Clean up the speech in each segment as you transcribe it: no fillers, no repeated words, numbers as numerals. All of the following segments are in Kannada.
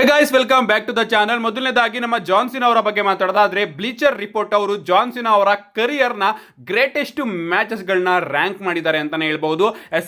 Hey guys, welcome back to the channel. ಮೊದಲನೇದಾಗಿ ನಮ್ಮ ಜಾನ್ ಸಿನಾ ಅವರ ಬಗ್ಗೆ ಮಾತಾಡೋದಾದ್ರೆ ಬ್ಲೀಚರ್ ರಿಪೋರ್ಟ್ ಅವರು ಜಾನ್ ಸಿನಾ ಅವರ ಕರಿಯರ್ ನ ಗ್ರೇಟೆಸ್ಟ್ ಮ್ಯಾಚಸ್ ಗಳನ್ನ ರ್ಯಾಂಕ್ ಮಾಡಿದ್ದಾರೆ ಅಂತಾನೆ ಹೇಳ್ಬಹುದು.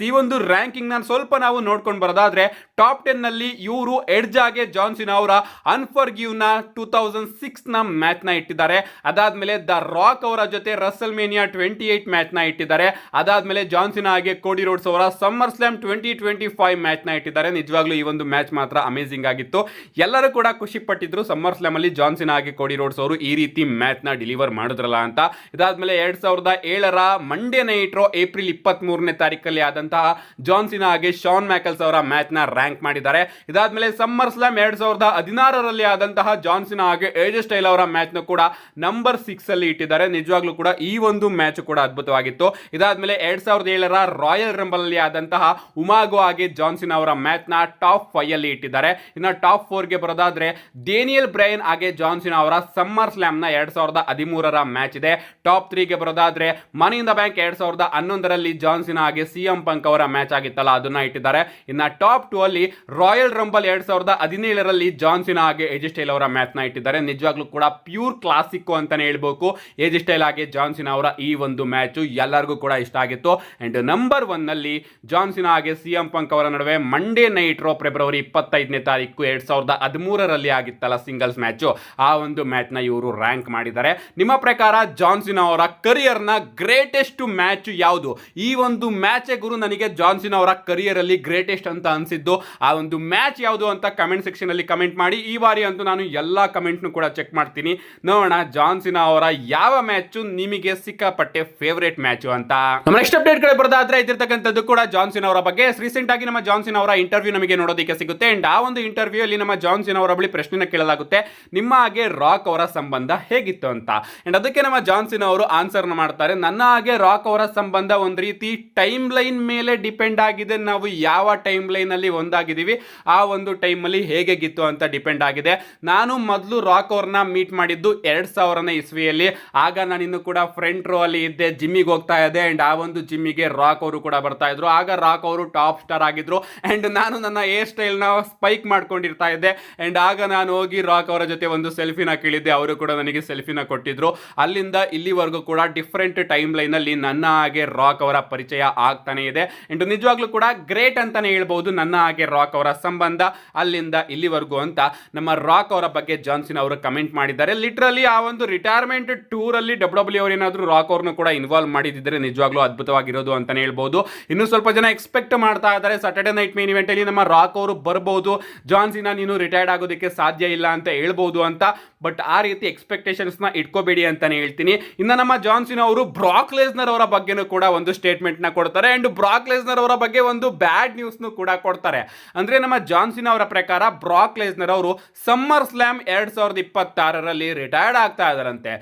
ಈ ಒಂದು ರ್ಯಾಂಕಿಂಗ್ ನ ಸ್ವಲ್ಪ ನಾವು ನೋಡ್ಕೊಂಡು ಬರೋದಾದ್ರೆ ಟಾಪ್ 10 ನಲ್ಲಿ ಇವರು ಎಡ್ಜ್ ಆಗಿ ಜಾನ್ ಸಿನಾ ಅವರ ಅನ್ಫರ್ಗಿವ್ ನ 2006 ನ ಮ್ಯಾಚ್ ನ ಇಟ್ಟಿದ್ದಾರೆ. ಅದಾದ್ಮೇಲೆ ದ ರಾಕ್ ಅವರ ಜೊತೆ ರಸಲ್ ಮೇನಿಯಾ 28 ಮ್ಯಾಚ್ ನ ಇಟ್ಟಿದ್ದಾರೆ. ಅದಾದ್ಮೇಲೆ ಜಾನ್ ಸಿನಾ ಹಾಗೆ ಕೋಡಿ ರೋಡ್ಸ್ ಅವರ ಸಮ್ಮರ್ ಸ್ಲಾಮ್ 2025 ಮ್ಯಾಚ್ ನ ಇಟ್ಟಿದ್ದಾರೆ. ನಿಜವಾಗ್ಲೂ ಈ ಒಂದು ಮ್ಯಾಚ್ ಮಾತ್ರ ಅಮೇಜಿಂಗ್ ಆಗಿತ್ತು. ಎಲ್ಲರೂ ಕೂಡ ಖುಷಿ ಪಟ್ಟಿದ್ರು ಸಮ್ಮರ್ ಸ್ಲಾಮ್ ಅಲ್ಲಿ ಜಾನ್ ಸಿನಾ ಹಾಗೆ ಕೋಡಿ ರೋಡ್ಸ್ ಅವರು ಈ ರೀತಿ ಮ್ಯಾಚ್ ನ ಡೆಲಿವರ್ ಮಾಡಿದ್ರಲ್ಲ ಅಂತ. ಇದಾದ್ಮೇಲೆ 2007ರ ಮಂಡೇ ನೈಟ್ ಏಪ್ರಿಲ್ 23ನೇ ತಾರೀಕಲ್ಲಿ ಆದಂತಹ ಜಾನ್ ಸಿನಾ ಹಾಗೆ ಶಾನ್ ಮ್ಯಾಕಲ್ಸ್ ಅವರ ಮ್ಯಾಚ್ ನ ರ್ಯಾಂಕ್ ಮಾಡಿದ್ದಾರೆ. ಇದಾದ್ಮೇಲೆ ಸಮ್ಮರ್ ಸ್ಲಾಮ್ 2016ರಲ್ಲಿ ಆದಂತಹ ಜಾನ್ ಸಿನಾ ಹಾಗೆ ಏಜ್ ಸ್ಟೈಲ್ ಅವರ ಮ್ಯಾಚ್ ನ ಕೂಡ ನಂಬರ್ 6 ಅಲ್ಲಿ ಇಟ್ಟಿದ್ದಾರೆ. ನಿಜವಾಗ್ಲೂ ಕೂಡ ಈ ಒಂದು ಮ್ಯಾಚ್ ಕೂಡ ಅದ್ಭುತವಾಗಿತ್ತು. ಇದಾದ್ಮೇಲೆ 2007ರ ರಾಯಲ್ ರಂಬಲ್ ಅಲ್ಲಿ ಆದಂತಹ ಉಮಾಗೋ ಹಾಗೆ ಜಾನ್ ಸಿನಾ ಅವರ ಮ್ಯಾಚ್ ನ ಟಾಪ್ 5 ಅಲ್ಲಿ ಇಟ್ಟಿದ್ದಾರೆ. ಇನ್ನು ಟಾಪ್ 4 ಗೆ ಬರೋದಾದ್ರೆ ಡೇನಿಯಲ್ ಬ್ರೈನ್ ಹಾಗೆ ಜಾನ್ ಸಿನಾ ಅವರ ಸಮ್ಮರ್ ಸ್ಲಾಮ್ ನ 2013ರ ಮ್ಯಾಚ್ ಇದೆ. ಟಾಪ್ 3 ಗೆ ಬರೋದಾದ್ರೆ ಮನಿ ಇನ್ ದ ಬ್ಯಾಂಕ್ 2011ರಲ್ಲಿ ಜಾನ್ ಸಿನಾ ಹಾಗೆ ಸಿಎಂ ಪಂಕ್ ಅವರ ಮ್ಯಾಚ್ ಆಗಿತ್ತಲ್ಲ ಅದನ್ನ ಇಟ್ಟಿದ್ದಾರೆ. ಇನ್ನ ಟಾಪ್ 2 ಅಲ್ಲಿ ರಾಯಲ್ ರಂಬಲ್ 2017ರಲ್ಲಿ ಜಾನ್ ಸಿನಾ ಹಾಗೆ ಏಜ್ ಸ್ಟೈಲ್ ಅವರ ಮ್ಯಾಚ್ ನ ಇಟ್ಟಿದ್ದಾರೆ. ನಿಜವಾಗ್ಲೂ ಕೂಡ ಪ್ಯೂರ್ ಕ್ಲಾಸಿಕ್ ಅಂತಾನೆ ಹೇಳ್ಬೇಕು. ಏಜ್ ಸ್ಟೈಲ್ ಹಾಗೆ ಜಾನ್ ಸಿನಾ ಅವರ ಈ ಒಂದು ಮ್ಯಾಚ್ ಎಲ್ಲರಿಗೂ ಕೂಡ ಇಷ್ಟ ಆಗಿತ್ತು. ಅಂಡ್ ನಂಬರ್ 1 ನಲ್ಲಿ ಜಾನ್ ಸಿನಾ ಹಾಗೆ ಸಿಎಂ ಪಂಕ್ ಅವರ ನಡುವೆ ಮಂಡೇ ನೈಟ್ ಫೆಬ್ರವರಿ 25ನೇ ತಾರೀಕು 2013ರಲ್ಲಿ ಆಗಿತ್ತಲ್ಲ ಸಿಂಗಲ್ಸ್ ಮ್ಯಾಚ್, ಆ ಒಂದು ಮ್ಯಾಚ್ ನ ಇವರು ರ್ಯಾಂಕ್ ಮಾಡಿದ್ದಾರೆ. ನಿಮ್ಮ ಪ್ರಕಾರ ಜಾನ್ ಸಿನಾ ಅವರ ಕರಿಯರ್ ನ ಗ್ರೇಟೆಸ್ಟ್ ಮ್ಯಾಚ್ ಯಾವುದು? ಈ ಒಂದು ಮ್ಯಾಚ್ ಗುರು ನನಗೆ ಜಾನ್ ಸಿನಾ ಅವರ ಕರಿಯರ್ ಅಲ್ಲಿ ಗ್ರೇಟೆಸ್ಟ್ ಅಂತ ಅನ್ಸಿದ್ದು ಆ ಒಂದು ಮ್ಯಾಚ್ ಯಾವುದು ಅಂತ ಕಮೆಂಟ್ ಸೆಕ್ಷನ್ ಅಲ್ಲಿ ಕಮೆಂಟ್ ಮಾಡಿ. ಈ ಬಾರಿ ಅಂತೂ ನಾನು ಎಲ್ಲಾ ಕಮೆಂಟ್ ಕೂಡ ಚೆಕ್ ಮಾಡ್ತೀನಿ. ನೋಡೋಣ ಜಾನ್ ಸಿನಾ ಅವರ ಯಾವ ಮ್ಯಾಚ್ ನಿಮಗೆ ಸಿಕ್ಕಾಪಟ್ಟೆ ಫೇವರೇಟ್ ಮ್ಯಾಚ್ ಅಂತ. ನಮ್ಮ ನೆಕ್ಸ್ಟ್ ಅಪ್ಡೇಟ್ ಕಡೆ ಬರೋದಾದ್ರೆ ಇದಿರ್ತಕ್ಕಂಥದ್ದು ಕೂಡ ಜಾನ್ ಸಿನಾ ಅವರ ಬಗ್ಗೆ. ರೀಸೆಂಟ್ ಆಗಿ ನಮ್ಮ ಜಾನ್ ಸಿನಾ ಅವರ ಇಂಟರ್ವ್ಯೂ ನಮಗೆ ನೋಡೋದಕ್ಕೆ ಸಿಗುತ್ತೆ. ಅಂಡ್ ಆ ಒಂದು ಇಂಟರ್ವ್ಯೂ ಅಲ್ಲಿ ನಮ್ಮ ಜಾನ್ ಸಿನಾ ಅವರ ಬಳಿ ಪ್ರಶ್ನೆ ಕೇಳಲಾಗುತ್ತೆ, ನಿಮ್ಮ ಹಾಗೆ ರಾಕ್ ಅವರ ಸಂಬಂಧ ಹೇಗಿತ್ತು ಅಂತ. ಅಂಡ್ ಅದಕ್ಕೆ ನಮ್ಮ ಜಾನ್ ಸಿನಾ ಅವರು ಆನ್ಸರ್ ಮಾಡ್ತಾರೆ, ನನ್ನ ಹಾಗೆ ರಾಕ್ ಅವರ ಸಂಬಂಧ ಒಂದು ರೀತಿ ಟೈಮ್ ಲೈನ್ ಮೇಲೆ ಡಿಪೆಂಡ್ ಆಗಿದೆ. ನಾವು ಯಾವ ಟೈಮ್ ಲೈನ್ ಅಲ್ಲಿ ಒಂದಾಗಿದ್ದೀವಿ ಆ ಒಂದು ಟೈಮ್ ಅಲ್ಲಿ ಹೇಗಿತ್ತು ಅಂತ ಡಿಪೆಂಡ್ ಆಗಿದೆ. ನಾನು ಮೊದಲು ರಾಕ್ ಅವ್ರನ್ನ ಮೀಟ್ ಮಾಡಿದ್ದು 2000ನೇ ಇಸ್ವಿಯಲ್ಲಿ. ಆಗ ನಾನು ಇನ್ನು ಕೂಡ ಫ್ರಂಟ್ ರೋ ಅಲ್ಲಿ ಇದ್ದೆ, ಜಿಮ್ಮಿಗೆ ಹೋಗ್ತಾ ಇದ್ದೆ. ಅಂಡ್ ಆ ಒಂದು ಜಿಮ್ಮಿಗೆ ರಾಕ್ ಅವರು ಕೂಡ ಬರ್ತಾ ಇದ್ರು. ಆಗ ರಾಕ್ ಅವರು ಟಾಪ್ ಸ್ಟಾರ್ ಆಗಿದ್ರು. ಅಂಡ್ ನಾನು ನನ್ನ ಹೇರ್ ಸ್ಟೈಲ್ ನ ಸ್ಪೈಕ್ ಮಾಡ್ಕೊಂಡಿರ್ತಾ ಇದ್ದೆ. ಅಂಡ್ ಆಗ ನಾನು ಹೋಗಿ ರಾಕ್ ಅವರ ಜೊತೆ ಒಂದು ಸೆಲ್ಫಿನ ಕೇಳಿದ್ದೆ, ಅವರು ಕೂಡ ನನಗೆ ಸೆಲ್ಫಿನ ಕೊಟ್ಟಿದ್ರು. ಅಲ್ಲಿಂದ ಇಲ್ಲಿವರೆಗೂ ಕೂಡ ಡಿಫರೆಂಟ್ ಟೈಮ್ ಲೈನ್ ಅಲ್ಲಿ ನನ್ನ ಹಾಗೆ ರಾಕ್ ಅವರ ಪರಿಚಯ ಆಗ್ತಾನೆ ಇದೆ. ಅಂಡ್ ನಿಜವಾಗ್ಲೂ ಕೂಡ ಗ್ರೇಟ್ ಅಂತಾನೆ ಹೇಳ್ಬಹುದು ನನ್ನ ಹಾಗೆ ರಾಕ್ ಅವರ ಸಂಬಂಧ ಅಲ್ಲಿಂದ ಇಲ್ಲಿವರೆಗೂ ಅಂತ ನಮ್ಮ ರಾಕ್ ಅವರ ಬಗ್ಗೆ ಜಾನ್ ಸಿನಾ ಅವರು ಕಮೆಂಟ್ ಮಾಡಿದ್ದಾರೆ. ಲಿಟ್ರಲಿ ಆ ಒಂದು ರಿಟೈರ್ಮೆಂಟ್ ಟೂರ್ ಅಲ್ಲಿ ಡಬ್ಲ್ಯೂ ಅವರು ಏನಾದ್ರು ರಾಕ್ ಅವ್ರನ್ನ ಕೂಡ ಇನ್ವಾಲ್ವ್ ಮಾಡಿದ್ರೆ ನಿಜವಾಗ್ಲೂ ಅದ್ಭುತವಾಗಿರೋದು ಅಂತಾನೆ ಹೇಳ್ಬಹುದು. ಇನ್ನು ಸ್ವಲ್ಪ ಜನ ಎಕ್ಸ್ಪೆಕ್ಟ್ ಮಾಡ್ತಾ ಇದ್ದಾರೆ ಸಾಟರ್ಡೆ ನೈಟ್ ಮೇನ್ ಇವೆಂಟ್ ಅಲ್ಲಿ ನಮ್ಮ ರಾಕ್ ಅವರು ಬರಬಹುದು, ಜಾನ್ ಸಿನಾ ನೀನು ರಿಟೈರ್ಡ್ ಆಗೋದಕ್ಕೆ ಸಾಧ್ಯ ಇಲ್ಲ ಅಂತ ಹೇಳ್ಬಹುದು ಅಂತ. ಬಟ್ ಆ ರೀತಿ ಎಕ್ಸ್ಪೆಕ್ಟೇಷನ್ಸ್ ನ ಇಟ್ಕೋಬೇಡಿ ಅಂತಾನೆ ಹೇಳ್ತೀನಿ. ಇನ್ನು ನಮ್ಮ ಜಾನ್ ಸಿನಾ ಅವರು ಬ್ರಾಕ್ ಲೆಸ್ನರ್ ಅವರ ಬಗ್ಗೆನೂ ಕೂಡ ಒಂದು ಸ್ಟೇಟ್ಮೆಂಟ್ ನ ಕೊಡ್ತಾರೆ. ಅಂಡ್ ಬ್ರಾಕ್ ಲೆಸ್ನರ್ ಅವರ ಬಗ್ಗೆ ಒಂದು ಬ್ಯಾಡ್ ನ್ಯೂಸ್ ಕೂಡ ಕೊಡ್ತಾರೆ. ಅಂದ್ರೆ ನಮ್ಮ ಜಾನ್ ಸಿನಾ ಅವರ ಪ್ರಕಾರ ಬ್ರಾಕ್ ಲೆಸ್ನರ್ ಅವರು ಸಮ್ಮರ್ ಸ್ಲಾಮ್ 2026ರಲ್ಲಿ ರಿಟೈರ್ಡ್ ಆಗ್ತಾ ಇದಾರಂತೆ.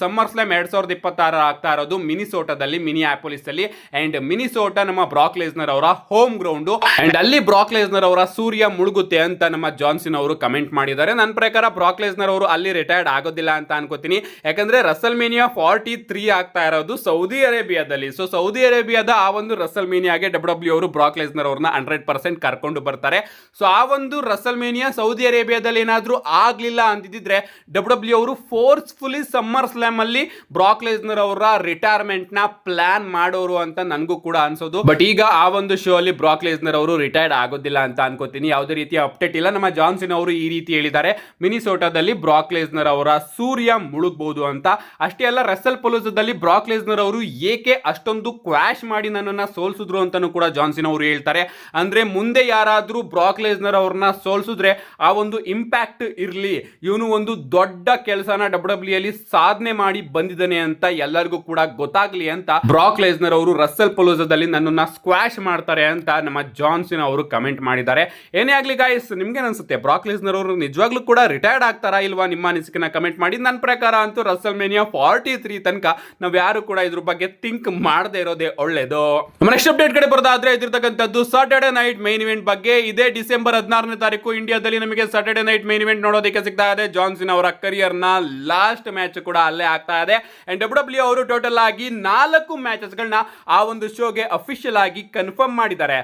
ಸಮ್ಮರ್ ಸ್ಲಾಮ್ 2026 ಆಗ್ತಾ ಇರೋದು ಮಿನಿಸೋಟಾದಲ್ಲಿ, ಮಿನಿಯಾಪೋಲಿಸ್ ಅಲ್ಲಿ. ಅಂಡ್ ಮಿನಿಸೋಟಾ ನಮ್ಮ ಬ್ರಾಕ್ ಲೆಸ್ನರ್ ಅವರ ಹೋಮ್ ಗ್ರೌಂಡ್. ಅಂಡ್ ಅಲ್ಲಿ ಬ್ರಾಕ್ ಲೆಸ್ನರ್ ಅವರ ಸೂರ್ಯ ಮುಳುಗುತ್ತೆ ಅಂತ ನಮ್ಮ ಜಾನ್ ಸಿನಾ ಅವರು ಕಮೆಂಟ್ ಮಾಡಿದ್ದಾರೆ. ನನ್ನ ಪ್ರಕಾರ ಬ್ರಾಕ್ ಲೆಸ್ನರ್ ಅವರು ಅಲ್ಲಿ ರಿಟೈರ್ಡ್ ಆಗೋದಿಲ್ಲ ಅಂತ ಅನ್ಕೋತೀನಿ. ಯಾಕಂದ್ರೆ ರಸಲ್ ಮೇನಿಯಾ 43 ಆಗ್ತಾ ಇರೋದು ಸೌದಿ ಅರೇಬಿಯಾದಲ್ಲಿ. ಸೊ ಸೌದಿ ಅರೇಬಿಯಾದ ಆ ಒಂದು ರಸಲ್ ಮೇನಿಯಾಗೆ ಡಬ್ಲ್ಯೂ ಅವರು ಬ್ರಾಕ್ ಲೆಸ್ನರ್ ಅವ್ರನ್ನ 100% ಕರ್ಕೊಂಡು ಬರ್ತಾರೆ. ಸೊ ಆ ಒಂದು ರಸಲ್ ಮೇನಿಯಾ ಸೌದಿ ಅರೇಬಿಯಾದಲ್ಲಿ ಏನಾದ್ರೂ ಆಗ್ಲಿಲ್ಲ ಅಂತಿದ್ರೆ ಡಬ್ಲ್ಯೂ ಅವರು ಫೋರ್ಸ್ಫುಲಿ ಸಮ್ಮರ್ ಸ್ಲಾಮ್ ಅಲ್ಲಿ ಬ್ರಾಕ್ ಲೆಸ್ನರ್ ಅವರ ರಿಟೈರ್ಮೆಂಟ್ ನ ಪ್ಲಾನ್ ಮಾಡೋರು ಅಂತ ನನಗೂ ಕೂಡ ಅನ್ಸೋದು. ಬಟ್ ಈಗ ಆ ಒಂದು ಶೋ ಅಲ್ಲಿ ಬ್ರಾಕ್ ಲೆಸ್ನರ್ ಅವರು ರಿಟೈರ್ಡ್ ಆಗೋದಿಲ್ಲ ಅಂತ ಅನ್ಕೋತೀನಿ. ಯಾವುದೇ ರೀತಿಯ ಅಪ್ಡೇಟ್ ಇಲ್ಲ. ನಮ್ಮ ಜಾನ್ ಸಿನಾ ಅವರು ಈ ರೀತಿ ಹೇಳಿದ್ದಾರೆ, ಮಿನಿಸೋಟಾದಲ್ಲಿ ಬ್ರಾಕ್ ಲೆಸ್ನರ್ ಅವರ ಸೂರ್ಯ ಮುಳುಗಬಹುದು ಅಂತ. ಅಷ್ಟೇ ಅಲ್ಲ, ರಸಲ್ ಪಲೂಸದಲ್ಲಿ ಬ್ರಾಕ್ ಲೆಸ್ನರ್ ಅವರು ಏಕೆ ಅಷ್ಟೊಂದು ಕ್ವಾಶ್ ಮಾಡಿ ನನ್ನನ್ನ ಸೋಲ್ಸಿದ್ರು ಅಂತಾನೂ ಕೂಡ ಜಾನ್ ಸಿನಾ ಅವರು ಹೇಳ್ತಾರೆ. ಅಂದ್ರೆ ಮುಂದೆ ಯಾರಾದ್ರೂ ಬ್ರಾಕ್ ಲೆಸ್ನರ್ ಅವ್ರನ್ನ ಸೋಲ್ಸಿದ್ರೆ ಆ ಒಂದು ಇಂಪ್ಯಾಕ್ಟ್ ಇರ್ಲಿ, ಇವನು ಒಂದು ದೊಡ್ಡ ಕೆಲಸನ ಡಬ್ಲ್ಯೂ ಅಲ್ಲಿ ಸಾಧನೆ ಮಾಡಿ ಬಂದಿದ್ದಾನೆ ಅಂತ ಎಲ್ಲರಿಗೂ ಕೂಡ ಗೊತ್ತಾಗ್ಲಿ ಅಂತ ಬ್ರಾಕ್ ಲೆಸ್ನರ್ ಅವರು ರಸಲ್ ಪಲೂಸದಲ್ಲಿ ನನ್ನನ್ನ ಸ್ಕ್ವಾಶ್ ಮಾಡ್ತಾರೆ ಅಂತ ನಮ್ಮ ಜಾನ್ ಸಿನಾ ಅವರು ಕಮೆಂಟ್ ಮಾಡಿದ್ದಾರೆ. ಏನೇ ಆಗ್ಲಿ ಗಾಯ್ಸ್, ನಿಮ್ಗೆ ಅನ್ಸುತ್ತೆ ಬ್ರಾಕ್ ಲೆಸ್ನರ್ ಅವರು ನಿಜವಾಗ್ಲೂ ಕೂಡ ರಿಟೈರ್ಡ್ ಆಗ್ತಾರಾ ಇಲ್ವಾ? ನಿಮ್ಮ ನಿಮ್ಮ ಅನಿಸಿಕೆನ ಕಮೆಂಟ್ ಮಾಡಿ. ನನ್ನ ಪ್ರಕಾರ ಅಂತೂ ರಸಲ್ಮೇನಿಯಾ 43 ತನಕ ನಾವು ಯಾರು ಕೂಡ ಇದ್ರ ಬಗ್ಗೆ ಥಿಂಕ್ ಮಾಡದೇ ಇರೋದೇ ಒಳ್ಳೇದು. ನಮ್ಮ ನೆಕ್ಸ್ಟ್ ಅಪ್ಡೇಟ್ ಕಡೆ ಬರೋದಾದ್ರೆ ಇದಿರ್ತಕ್ಕಂಥದ್ದು ಸಾಟರ್ಡೆ ನೈಟ್ ಮೈನ್ ಇವೆಂಟ್ ಬಗ್ಗೆ. ಇದೇ ಡಿಸೆಂಬರ್ 16ನೇ ತಾರೀಕು ಇಂಡಿಯಾದಲ್ಲಿ ನಮಗೆ ಸಾಟರ್ಡೆ ನೈಟ್ ಮೈನ್ ಇವೆಂಟ್ ನೋಡೋದಕ್ಕೆ ಸಿಗ್ತಾ ಇದೆ. ಜಾನ್ ಸಿನಾ ಅವರ ಕರಿಯರ್ ನ ಲಾಸ್ಟ್ ಮ್ಯಾಚ್ ಕೂಡ ಅಲ್ಲೇ ಆಗ್ತಾ ಇದೆ. ಅಂಡ್ ಡಬ್ಲ್ಯೂ ಅವರು ಟೋಟಲ್ ಆಗಿ 4 ಮ್ಯಾಚಸ್ ಗಳನ್ನ ಆ ಒಂದು ಶೋಗೆ ಅಫಿಷಿಯಲ್ ಆಗಿ ಕನ್ಫರ್ಮ್ ಮಾಡಿದ್ದಾರೆ.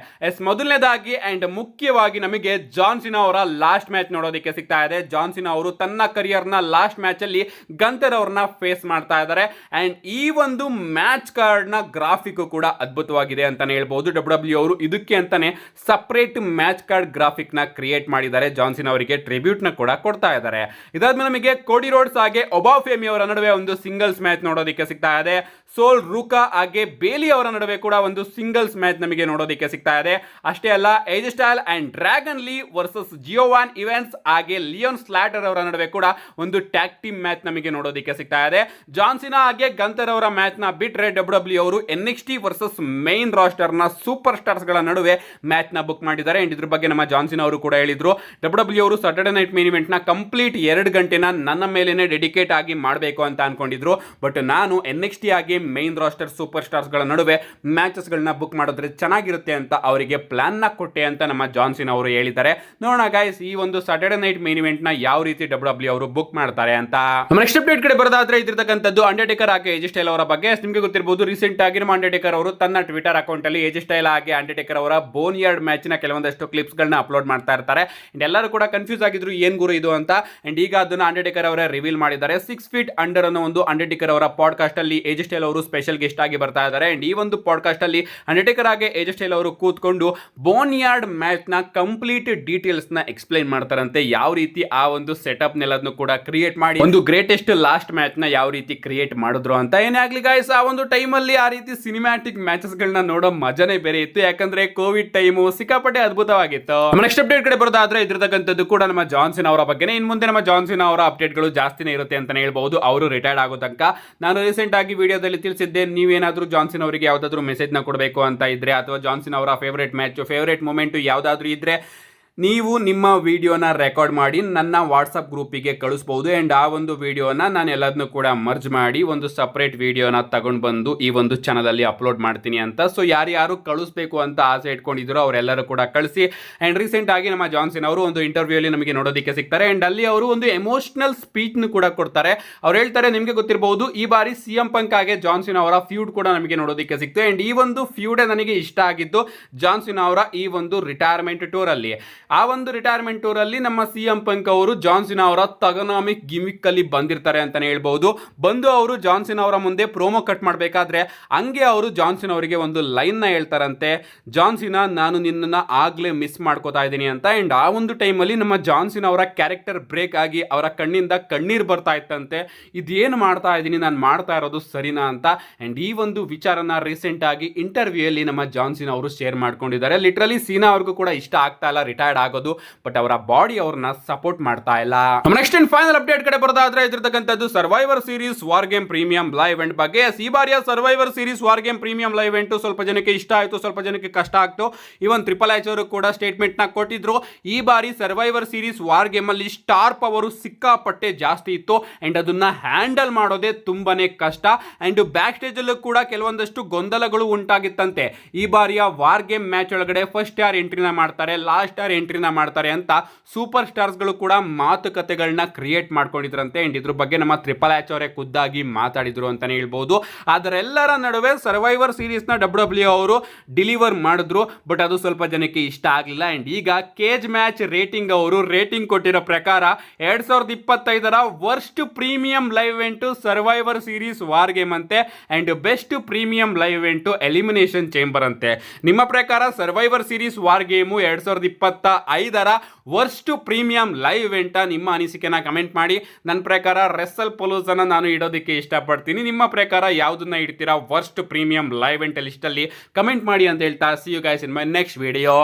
ಮೊದಲನೇದಾಗಿ ಅಂಡ್ ಮುಖ್ಯವಾಗಿ ನಮಗೆ ಜಾನ್ ಸಿನಾ ಅವರ ಲಾಸ್ಟ್ ಮ್ಯಾಚ್ ನೋಡೋದಕ್ಕೆ ಸಿಗ್ತಾ ಇದೆ. ಜಾನ್ ಸಿನಾ ಅವರು ತನ್ನ ಕರಿಯರ್ ನ ಲಾಸ್ಟ್ ಮ್ಯಾಚ್ ಅಲ್ಲಿ ಗಂತರ್ ಅವ್ರನ್ನ ಫೇಸ್ ಮಾಡ್ತಾ ಇದ್ದಾರೆ. ಅಂಡ್ ಈ ಒಂದು ಮ್ಯಾಚ್ ಕಾರ್ಡ್ ನ ಗ್ರಾಫಿಕ್ ಕೂಡ ಅದ್ಭುತವಾಗಿದೆ ಅಂತಾನೆ ಹೇಳ್ಬಹುದು. ಡಬ್ಲ್ಯೂ ಅವರು ಇದಕ್ಕೆ ಅಂತಾನೆ ಸಪರೇಟ್ ಮ್ಯಾಚ್ ಕಾರ್ಡ್ ಗ್ರಾಫಿಕ್ ನ ಕ್ರಿಯೇಟ್ ಮಾಡಿದ್ದಾರೆ. ಜಾನ್ ಸಿನಾ ಅವರಿಗೆ ಟ್ರಿಬ್ಯೂಟ್ ನ ಕೂಡ ಕೊಡ್ತಾ ಇದ್ದಾರೆ. ಇದಾದ್ಮೇಲೆ ನಮಗೆ ಕೋಡಿ ರೋಡ್ಸ್ ಹಾಗೆ ಒಬಾಫೆಮಿ ಅವರ ನಡುವೆ ಒಂದು ಸಿಂಗಲ್ಸ್ ಮ್ಯಾಚ್ ನೋಡೋದಕ್ಕೆ ಸಿಗ್ತಾ ಇದೆ. ಸೋಲ್ ರೂಕಾ ಹಾಗೆ ಬೇಲಿ ಅವರ ನಡುವೆ ಕೂಡ ಒಂದು ಸಿಂಗಲ್ಸ್ ಮ್ಯಾಚ್ ನಮಗೆ ನೋಡೋದಕ್ಕೆ ಸಿಗ್ತಾ ಇದೆ. ಅಷ್ಟೇ ಅಲ್ಲ, AJ Styles and Dragon Lee versus Giovanni ಇವೆಂಟ್ಸ್ ಹಾಗೆ ಲಿಯೋನ್ ಸ್ಲಾಟರ್ ಅವರ ನಡುವೆ ಕೂಡ ಒಂದು ಟ್ಯಾಗ್ ಟೀಮ್ ಮ್ಯಾಚ್ ನಮಗೆ ನೋಡೋದಕ್ಕೆ ಸಿಗ್ತಾ ಇದೆ. ಜಾನ್ ಸಿನಾ ಹಾಗೆ ಗಂತರ್ ಅವರ ಮ್ಯಾಚ್ ನ ಬಿಟ್ರೆ ಡಬ್ಲ್ಯೂ ಅವರು NXT ವರ್ಸಸ್ ಮೈನ್ ರಾಸ್ಟರ್ ನ ಸೂಪರ್ ಸ್ಟಾರ್ಸ್ ಗಳ ನಡುವೆ ಮ್ಯಾಚ್ ನ ಬುಕ್ ಮಾಡಿದ್ದಾರೆ. ಅಂಡ್ ಇದ್ರ ಬಗ್ಗೆ ನಮ್ಮ ಜಾನ್ ಸಿನಾ ಅವರು ಕೂಡ ಹೇಳಿದ್ರು, ಡಬ್ಲ್ಯೂ ಅವರು ಸಾಟರ್ಡೆ ನೈಟ್ ಮೇನ್ ಇವೆಂಟ್ ನ ಕಂಪ್ಲೀಟ್ 2 ಗಂಟೆನ ನನ್ನ ಮೇಲೇನೆ ಡೆಡಿಕೇಟ್ ಆಗಿ ಮಾಡಬೇಕು ಅಂತ ಅನ್ಕೊಂಡಿದ್ರು. ಬಟ್ ನಾನು NXT ಆಗಿ ಮೈನ್ ರಾಸ್ಟರ್ ಸೂಪರ್ ಸ್ಟಾರ್ಸ್ ಗಳ ನಡುವೆ ಮ್ಯಾಚಸ್ ಗಳನ್ನ ಬುಕ್ ಮಾಡಿದ್ರೆ ಚೆನ್ನಾಗಿರುತ್ತೆ ಅಂತ ಅವರಿಗೆ ಪ್ಲಾನ್ ನ ಕೊಟ್ಟೆ ಅಂತ ನಮ್ಮ ಜಾನ್ ಸಿನಾ ಅವರು ಹೇಳಿದ್ದಾರೆ. ನೋಡೋಣ ಗೈಸ್, ಈ ಒಂದು ಸಾಟರ್ಡೆ ನೈಟ್ ಮೇನ್ ಇವೆಂಟ್ ನ ಯಾವ ರೀತಿ ಡಬ್ಲ್ಯೂ ಅವರು ಬುಕ್ ಮಾಡ್ತಾರೆ ಅಂತ. ನೆಕ್ಸ್ಟ್ ಅಪ್ಡೇಟ್ ಕಡೆ ಬರೋದಾದ್ರೆ ಇದಿರ್ತಕ್ಕಂಥದ್ದು ಅಂಡರ್ಟೇಕರ್ ಹಾಗೆ ಏಜ್ ಸ್ಟೈಲ್ ಅವರ ಬಗ್ಗೆ. ನಿಮಗೆ ಗೊತ್ತಿರಬಹುದು, ರೀಸೆಂಟ್ ಆಗಿ ನಮ್ಮ ಅಂಡರ್ಟೇಕರ್ ಅವರು ತನ್ನ ಟ್ವಿಟರ್ ಅಕೌಂಟ್ ಅಲ್ಲಿ ಏಜ್ ಸ್ಟೈಲ್ ಹಾಗೆ ಅಂಡರ್ಟೇಕರ್ ಅವರ ಬೋನ್ ಯಾರ್ಡ್ ಮ್ಯಾಚ್ ನ ಕೆಲವೊಂದಷ್ಟು ಕ್ಲಿಪ್ಸ್ ಗಳನ್ನ ಅಪ್ಲೋಡ್ ಮಾಡ್ತಾ ಇರ್ತಾರೆ. ಅಂಡ್ ಎಲ್ಲರೂ ಕೂಡ ಕನ್ಫ್ಯೂಸ್ ಆಗಿದ್ರು ಏನ್ ಗುರು ಇದು ಅಂತ. ಅಂಡ್ ಈಗ ಅದನ್ನ ಅಂಡರ್ಟೇಕರ್ ಅವರೇ ರಿವೀಲ್ ಮಾಡಿದ್ದಾರೆ. 6 ಫೀಟ್ ಅಂಡರ್ ಅನ್ನೋ ಒಂದು ಅಂಡರ್ಟೇಕರ್ ಅವರ ಪಾಡ್ಕಾಸ್ಟ್ ಅಲ್ಲಿ ಏಜ್ ಸ್ಟೈಲ್ ಅವರು ಸ್ಪೆಷಲ್ ಗೆಸ್ಟ್ ಆಗಿ ಬರ್ತಾ ಇದ್ದಾರೆ. ಅಂಡ್ ಈ ಒಂದು ಪಾಡ್ಕಾಸ್ಟ್ ಅಲ್ಲಿ ಅಂಡರ್ಟೇಕರ್ ಹಾಗೆ ಏಜ್ ಸ್ಟೈಲ್ ಅವರು ಕೂತ್ಕೊಂಡು ಬೋನ್ ಯಾರ್ಡ್ ಮ್ಯಾಚ್ ನ ಕಂಪ್ಲೀಟ್ ಡೀಟೇಲ್ಸ್ ನ ಎಕ್ಸ್ಪ್ಲೈನ್ ಮಾಡ್ತಾರಂತೆ. ಯಾವ ರೀತಿ ಆ ಒಂದು ಸೆಟಪ್ ನೆಲ್ಲದನ್ನು ಕೂಡ ಕ್ರಿಯೇಟ್ ಮಾಡಿ ಒಂದು ಗ್ರೇಟೆಸ್ಟ್ ಲಾಸ್ಟ್ ಮ್ಯಾಚ್ ನ ಯಾವ ರೀತಿ ಕ್ರಿಯೇಟ್ ಮಾಡಿದ್ರು ಅಂತ. ಏನೇ ಆಗ್ಲಿ ಗೈಸ್, ಆ ಒಂದು ಟೈಮ್ ಅಲ್ಲಿ ಆ ರೀತಿ ಸಿನಿಮ್ಯಾಟಿಕ್ ಮ್ಯಾಚಸ್ ಗಳನ್ನ ನೋಡೋ ಮಜಾನೇ ಬೇರೆ ಇತ್ತು. ಯಾಕಂದ್ರೆ ಕೋವಿಡ್ ಟೈಮು ಸಿಕ್ಕಾಪಟ್ಟೆ ಅದ್ಭುತವಾಗಿತ್ತು. ನೆಕ್ಸ್ಟ್ ಅಪ್ಡೇಟ್ ಕಡೆ ಬರೋದಾದ್ರೆ ಇದ್ರತಕ್ಕಂಥದ್ದು ಕೂಡ ನಮ್ಮ ಜಾನ್ ಸಿನಾ ಅವರ ಬಗ್ಗೆ. ಇನ್ ಮುಂದೆ ನಮ್ಮ ಜಾನ್ ಸಿನಾ ಅವರ ಅಪ್ಡೇಟ್ ಗಳು ಜಾಸ್ತಿನೇ ಇರುತ್ತೆ ಅಂತಾನೆ ಹೇಳ್ಬಹುದು. ಅವರು ರಿಟೈರ್ಡ್ ಆಗೋ ತನಕ. ನಾನು ರೀಸೆಂಟ್ ಆಗಿ ವಿಡಿಯೋದಲ್ಲಿ ತಿಳಿಸಿದ್ದೆ, ನೀವೇನಾದ್ರೂ ಜಾನ್ ಸಿನಾ ಅವರಿಗೆ ಯಾವ್ದಾದ್ರು ಮೆಸೇಜ್ ನ ಕೊಡಬೇಕು ಅಂತ ಇದ್ರೆ, ಅಥವಾ ಜಾನ್ ಸಿನಾ ಅವರ ಫೇವರೇಟ್ ಮ್ಯಾಚ್ ಫೇವರೇಟ್ ಮೂಮೆಂಟ್ ಯಾವ್ದಾದ್ರು ಇದ್ರೆ ನೀವು ನಿಮ್ಮ ವಿಡಿಯೋನ ರೆಕಾರ್ಡ್ ಮಾಡಿ ನನ್ನ ವಾಟ್ಸಪ್ ಗ್ರೂಪಿಗೆ ಕಳಿಸ್ಬೋದು. ಅಂಡ್ ಆ ಒಂದು ವಿಡಿಯೋನ ನಾನು ಎಲ್ಲದನ್ನು ಕೂಡ ಮರ್ಜ್ ಮಾಡಿ ಒಂದು ಸಪ್ರೇಟ್ ವಿಡಿಯೋನ ತಗೊಂಡು ಬಂದು ಈ ಒಂದು ಚಾನಲ್ ಅಲ್ಲಿ ಅಪ್ಲೋಡ್ ಮಾಡ್ತೀನಿ ಅಂತ. ಸೊ ಯಾರು ಕಳಿಸ್ಬೇಕು ಅಂತ ಆಸೆ ಇಟ್ಕೊಂಡಿದ್ರು ಅವರೆಲ್ಲರೂ ಕೂಡ ಕಳಿಸಿ. ಅಂಡ್ ರೀಸೆಂಟ್ ಆಗಿ ನಮ್ಮ ಜಾನ್ ಸಿನಾ ಅವರು ಒಂದು ಇಂಟರ್ವ್ಯೂ ಅಲ್ಲಿ ನಮಗೆ ನೋಡೋದಕ್ಕೆ ಸಿಗ್ತಾರೆ. ಅಂಡ್ ಅಲ್ಲಿ ಅವರು ಒಂದು ಎಮೋಷನಲ್ ಸ್ಪೀಚ್ ಕೂಡ ಕೊಡ್ತಾರೆ. ಅವ್ರು ಹೇಳ್ತಾರೆ, ನಿಮಗೆ ಗೊತ್ತಿರಬಹುದು, ಈ ಬಾರಿ CM ಪಂಕ್ ಹಾಗೆ ಜಾನ್ ಸಿನಾ ಅವರ ಫ್ಯೂಡ್ ಕೂಡ ನಮಗೆ ನೋಡೋದಕ್ಕೆ ಸಿಕ್ತು. ಅಂಡ್ ಈ ಒಂದು ಫ್ಯೂಡ್ ನನಗೆ ಇಷ್ಟ ಆಗಿದ್ದು ಜಾನ್ ಸಿನಾ ಅವರ ಈ ಒಂದು ರಿಟೈರ್ಮೆಂಟ್ ಟೂರ್ ಅಲ್ಲಿ. ಆ ಒಂದು ರಿಟೈರ್ಮೆಂಟ್ ಟೂರ್ ಅಲ್ಲಿ ನಮ್ಮ CM ಪಂಕ್ ಅವರು ಜಾನ್ ಸಿನಾ ಅವರ ತಗನಾಮಿಕ್ ಗಿಮಿಕ್ ಅಲ್ಲಿ ಬಂದಿರ್ತಾರೆ ಅಂತಾನೆ ಹೇಳ್ಬಹುದು. ಬಂದು ಅವರು ಜಾನ್ ಸಿನಾ ಅವರ ಮುಂದೆ ಪ್ರೋಮೋ ಕಟ್ ಮಾಡಬೇಕಾದ್ರೆ ಹಂಗೆ ಅವರು ಜಾನ್ ಸಿನಾ ಅವರಿಗೆ ಒಂದು ಲೈನ್ ನ ಹೇಳ್ತಾರಂತೆ, ಜಾನ್ ಸಿನಾ, ನಾನು ನಿನ್ನನ್ನ ಆಗ್ಲೇ ಮಿಸ್ ಮಾಡ್ಕೋತಾ ಇದ್ದೀನಿ ಅಂತ. ಅಂಡ್ ಆ ಒಂದು ಟೈಮ್ ಅಲ್ಲಿ ನಮ್ಮ ಜಾನ್ ಸಿನಾ ಅವರ ಕ್ಯಾರೆಕ್ಟರ್ ಬ್ರೇಕ್ ಆಗಿ ಅವರ ಕಣ್ಣಿಂದ ಕಣ್ಣೀರ್ ಬರ್ತಾ ಇತ್ತಂತೆ. ಇದೇನು ಮಾಡ್ತಾ ಇದ್ದೀನಿ, ನಾನು ಮಾಡ್ತಾ ಇರೋದು ಸರಿನಾ ಅಂತ. ಅಂಡ್ ಈ ಒಂದು ವಿಚಾರನ ರೀಸೆಂಟ್ ಆಗಿ ಇಂಟರ್ವ್ಯೂ ಅಲ್ಲಿ ನಮ್ಮ ಜಾನ್ ಸಿನಾ ಅವರು ಶೇರ್ ಮಾಡ್ಕೊಂಡಿದ್ದಾರೆ. ಲಿಟರಲಿ ಸಿನಾ ಅವ್ರಿಗೂ ಕೂಡ ಇಷ್ಟ ಆಗ್ತಾ ಇಲ್ಲ ರಿಟೈರ್ಡ್ ಆಗೋದು, ಬಟ್ ಅವರ ಬಾಡಿ ಅವ್ರನ್ನ ಸಪೋರ್ಟ್ ಮಾಡ್ತಾ ಇಲ್ಲ. ನೆಕ್ಸ್ಟ್ ಅಂಡ್ ಫೈನಲ್ ಅಪ್ಡೇಟ್ ಕಡೆ ಬರೋದಾದ್ರೆ ಇದ್ರತಕ್ಕಂಥದ್ದು Survivor Series war games premium live event ಬಗ್ಗೆ. ಈ ಬಾರಿಯ Survivor Series war games premium live event ಸ್ವಲ್ಪ ಜನಕ್ಕೆ ಇಷ್ಟ ಆಯ್ತು, ಸ್ವಲ್ಪ ಜನಕ್ಕೆ ಕಷ್ಟ ಆಗ್ತು. ಇವನ್ ಟ್ರಿಪಲ್ ಎಚ್ ಅವರು ಕೂಡ ಸ್ಟೇಟ್ಮೆಂಟ್ ನ ಕೊಟ್ಟಿದ್ರು. ಈ ಬಾರಿ ಸರ್ವೈವರ್ ಸೀರೀಸ್ ವಾರ್ ಗೇಮ್ ಅಲ್ಲಿ ಸ್ಟಾರ್ ಪವರ್ ಸಿಕ್ಕಾಪಟ್ಟೆ ಜಾಸ್ತಿ ಇತ್ತು. ಅಂಡ್ ಅದನ್ನ ಹ್ಯಾಂಡಲ್ ಮಾಡೋದೇ ತುಂಬಾನೇ ಕಷ್ಟ. ಅಂಡ್ ಬ್ಯಾಕ್ ಸ್ಟೇಜ್ ಅಲ್ಲೂ ಕೂಡ ಕೆಲವೊಂದಷ್ಟು ಗೊಂದಲಗಳು ಉಂಟಾಗಿತ್ತಂತೆ. ಈ ಬಾರಿಯ ವಾರ್ ಗೇಮ್ ಮ್ಯಾಚ್ ಒಳಗಡೆ ಫಸ್ಟ್ ಯಾರ್ ಎಂಟ್ರಿನ ಮಾಡ್ತಾರೆ, ಲಾಸ್ಟ್ ಯಾರ್ ಎಂಟ್ರಿನ ಮಾಡ್ತಾರೆ ಅಂತ ಸೂಪರ್ ಸ್ಟಾರ್ಸ್ ಗಳು ಕೂಡ ಮಾತುಕತೆಗಳನ್ನ ಕ್ರಿಯೇಟ್ ಮಾಡ್ಕೊಂಡಿದ್ರಂತೆ. ಅಂಡ್ ಇದ್ರ ಬಗ್ಗೆ ನಮ್ಮ ಟ್ರಿಪಲ್ ಎಚ್ ಅವರೇ ಖುದ್ದಾಗಿ ಮಾತಾಡಿದ್ರು ಅಂತಾನೆ ಹೇಳ್ಬಹುದು. ಅದರೆಲ್ಲರ ನಡುವೆ ಸರ್ವೈವರ್ ಸೀರೀಸ್ ನ ಡಬ್ಲ್ಯೂ ಅವರು ಡಿಲಿವರ್ ಮಾಡಿದ್ರು, ಬಟ್ ಅದು ಸ್ವಲ್ಪ ಜನಕ್ಕೆ ಇಷ್ಟ ಆಗಲಿಲ್ಲ. ಅಂಡ್ ಈಗ ಕೇಜ್ ಮ್ಯಾಚ್ ರೇಟಿಂಗ್ ಅವರು ರೇಟಿಂಗ್ ಕೊಟ್ಟಿರೋ ಪ್ರಕಾರ 2025ರ worst premium live event Survivor Series war games ಅಂತೆ. And best premium live event Elimination Chamber ಅಂತೆ. ನಿಮ್ಮ ಪ್ರಕಾರ ಸರ್ವೈವರ್ ಸೀರೀಸ್ ವಾರ್ ಗೇಮು 2025ರ ವರ್ಸ್ಟ್ ಪ್ರೀಮಿಯಂ ಲೈವ್ ಇವೆಂಟ್ ನಿಮ್ಮ ಅನಿಸಿಕೆನ ಕಮೆಂಟ್ ಮಾಡಿ. ನನ್ನ ಪ್ರಕಾರ ರೆಸಲ್ ಪೊಲೋಸನ್ನ ನಾನು ಇಡೋದಕ್ಕೆ ಇಷ್ಟಪಡ್ತೀನಿ. ನಿಮ್ಮ ಪ್ರಕಾರ ಯಾವುದನ್ನ ಇಡ್ತೀರಾ worst premium live event list ಅಲ್ಲಿ ಕಮೆಂಟ್ ಮಾಡಿ ಅಂತ ಹೇಳ್ತಾ, see you guys in my next video.